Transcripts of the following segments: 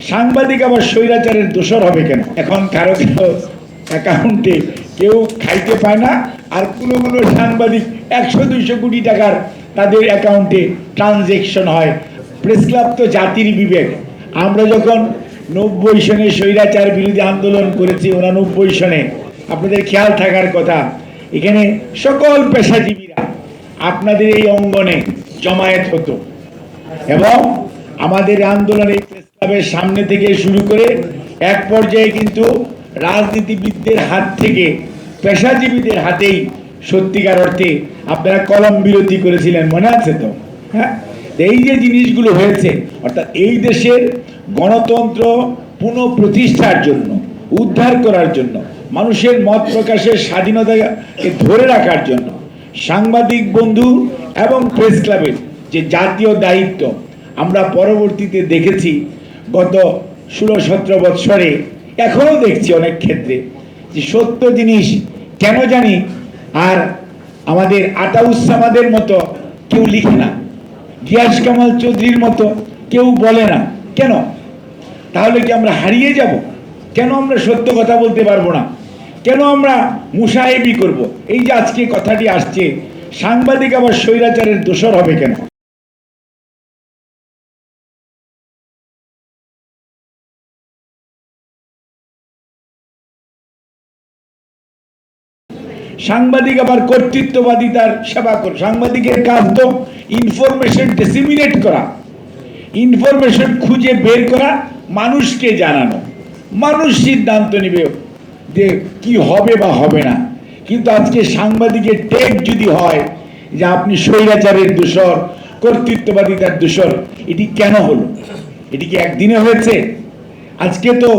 সাংবাদিক আবার স্বৈরাচারের দোষর হবে কেন? এখন কারো কারো অ্যাকাউন্টে কেউ খাইতে পায় না, আর কোনো কোনো সাংবাদিক 100-200 কোটি টাকার তাদের অ্যাকাউন্টে ট্রানজেকশন হয়। প্রেস ক্লাব তো জাতির বিবেক। আমরা যখন 90 সনে স্বৈরাচার বিরোধী আন্দোলন করেছি, 89 সনে, আপনাদের খেয়াল থাকার কথা, এখানে সকল পেশাজীবীরা আপনাদের এই অঙ্গনে জমায়েত হতো এবং আমাদের আন্দোলনে প্রেস ক্লাবের সামনে থেকে শুরু করে এক পর্যায়ে কিন্তু রাজনীতিবিদদের হাত থেকে পেশাজীবীদের হাতেই সত্যিকার অর্থে আপনারা কলম বিরতি করেছিলেন, মনে আছে তো? হ্যাঁ, এই যে জিনিসগুলো হয়েছে, অর্থাৎ এই দেশের গণতন্ত্র পুনঃপ্রতিষ্ঠার জন্য, উদ্ধার করার জন্য, মানুষের মত প্রকাশের স্বাধীনতাকে ধরে রাখার জন্য সাংবাদিক বন্ধু এবং প্রেস ক্লাবের যে জাতীয় দায়িত্ব আমরা পরবর্তীতে দেখেছি গত 16-17 বৎসরে, এখনো দেখছি অনেক ক্ষেত্রে যে সত্য জিনিস কেন জানি আর আমাদের আতাউসামাদের মতো কেউ লিখে না, গিয়াস কামাল চৌধুরীর মতো কেউ বলে না। কেন? তাহলে কি আমরা হারিয়ে যাব? কেন আমরা সত্য কথা বলতে পারবো না? কেন আমরা মুসাহেবি করব? এই যে আজকে কথাটি আসছে, সাংবাদিক আবার স্বৈরাচারের দোষর হবে কেন? সাংবাদিক আবার কর্তৃত্ববাদিতার সেবা করে। সাংবাদিকের কাজ তো ইনফরমেশন ডিসিমিনেট করা, ইনফরমেশন খুঁজে বের করা, মানুষকে জানানো। মানুষ সিদ্ধান্ত নেবে যে কি হবে বা হবে না। কিন্তু আজকে সাংবাদিকের টেক যদি হয় যে আপনি স্বৈরাচারের দোষর, কর্তৃত্ববাদিতার দোষর, এটি কেন হলো? এটি কি একদিনে হয়েছে? আজকে তো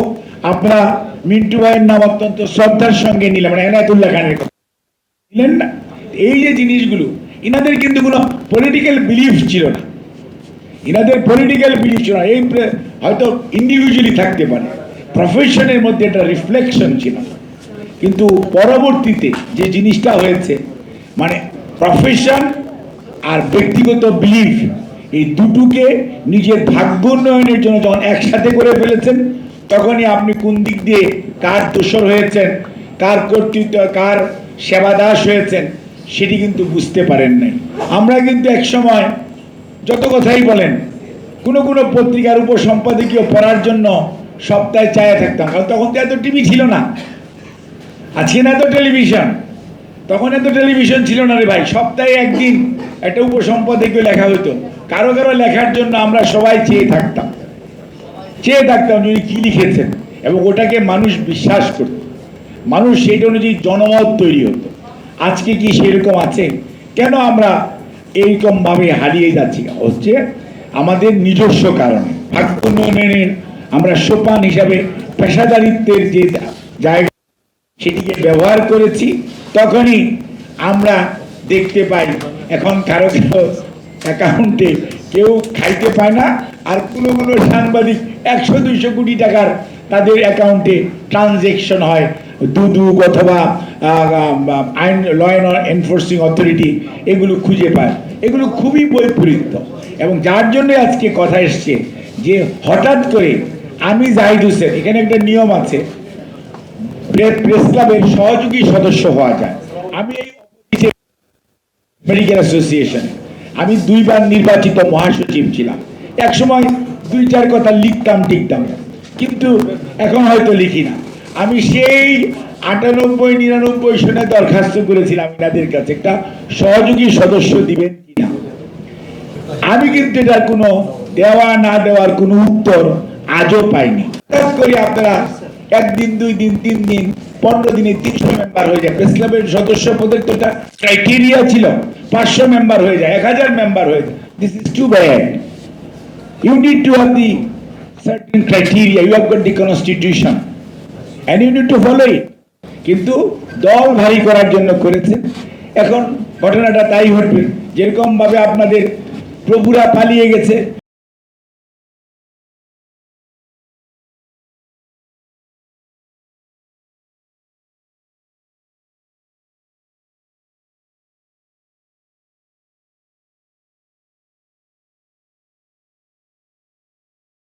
আপনারা মিন্টু ভাইয়ের নাম অত্যন্ত শ্রদ্ধার সঙ্গে নিলাম, মানে এনায়েতুল্লাহ খানের কথা নিলেন না। এই যে জিনিসগুলো, ইনাদের কিন্তু কোনো পলিটিক্যাল বিলিফ ছিল না, ইনাদের পলিটিক্যাল বিলিফ ছিল না। এই হয়তো ইন্ডিভিজুয়ালি থাকতে পারে, প্রফেশনের মধ্যে একটা রিফ্লেকশন ছিল। কিন্তু পরবর্তীতে যে জিনিসটা হয়েছে, মানে প্রফেশন আর ব্যক্তিগত বিলিফ, এই দুটোকে নিজের ভাগ্য উন্নয়নের জন্য যখন একসাথে করে ফেলেছেন, তখনই আপনি কোন দিক দিয়ে কার দোষর হয়েছেন, কার কর্তৃত্ব, কার সেবাদাস হয়েছেন, সেটি কিন্তু বুঝতে পারেন নাই। আমরা কিন্তু এক সময় যত কথাই বলেন, কোনো কোনো পত্রিকার উপসম্পাদকীয় পড়ার জন্য সপ্তাহে চায়ে থাকতাম, কারণ তখন তো এত টিভি ছিল না। আজকে না এত টেলিভিশন, তখন এত টেলিভিশন ছিল না রে ভাই। সপ্তাহে একদিন একটা উপসম্পাদকীয় লেখা হতো, কারো কারো লেখার জন্য আমরা সবাই চেয়ে থাকতাম যিনি কি লিখেছেন, এবং ওটাকে মানুষ বিশ্বাস করত, মানুষ সেইটা অনুযায়ী জনমত তৈরি হতো। আজকে কি সেরকম আছে? কেন আমরা এইরকমভাবে হারিয়ে যাচ্ছি? হচ্ছে আমাদের নিজস্ব কারণে। ভাগ্য উন্নয়নের আমরা সোপান হিসাবে পেশাদারিত্বের যে জায়গা, সেটিকে ব্যবহার করেছি। তখনই আমরা দেখতে পাই এখন কারো কারো অ্যাকাউন্টে কেউ খাইতে পায় না, আর কোনো কোনো সাংবাদিক 100-200 কোটি টাকার তাদের অ্যাকাউন্টে ট্রানজেকশন হয়। দুদক অথবা আইন, ল অ্যান্ড এনফোর্সিং অথরিটি এগুলো খুঁজে পায়। এগুলো খুবই বৈপরীত্য, এবং যার জন্য আজকে কথা এসছে যে হঠাৎ করে আমি জাহিদ হোসেন, এখানে একটা নিয়ম আছে, প্রেস ক্লাবের সহযোগী সদস্য হওয়া যায়। আমি এই মেডিকেল অ্যাসোসিয়েশন, আমি 2 বার নির্বাচিত মহাসচিব ছিলাম। এক সময় 2-4 কথা লিখতাম টিকতাম, কিন্তু এখন হয়তো লিখি না। আমি সেই 98-99 সনে দরখাস্ত করেছিলাম এনাদের কাছে, একটা সহযোগী সদস্য দিবেন কিনা। আমি কিন্তু এটার কোনো দেওয়া না দেওয়ার কোনো উত্তর আজও পাইনি। করে আপনারা 1 দিন, 2 দিন, 3 দিন, 15 দিনে 300 মেম্বার হয়ে যায়। প্রেস ক্লাবের সদস্য পদের তো একটা ক্রাইটেরিয়া ছিল, 500 মেম্বার হয়ে যায়, 1000 মেম্বার হয়ে যায়। This is too bad. You need to have the certain criteria. You have got the constitution and you need to follow it. কিন্তু দল ভারী করার জন্য করেছে। এখন ঘটনাটা তাই ঘটবে, যেরকম ভাবে আপনাদের প্রভুরা পালিয়ে গেছে,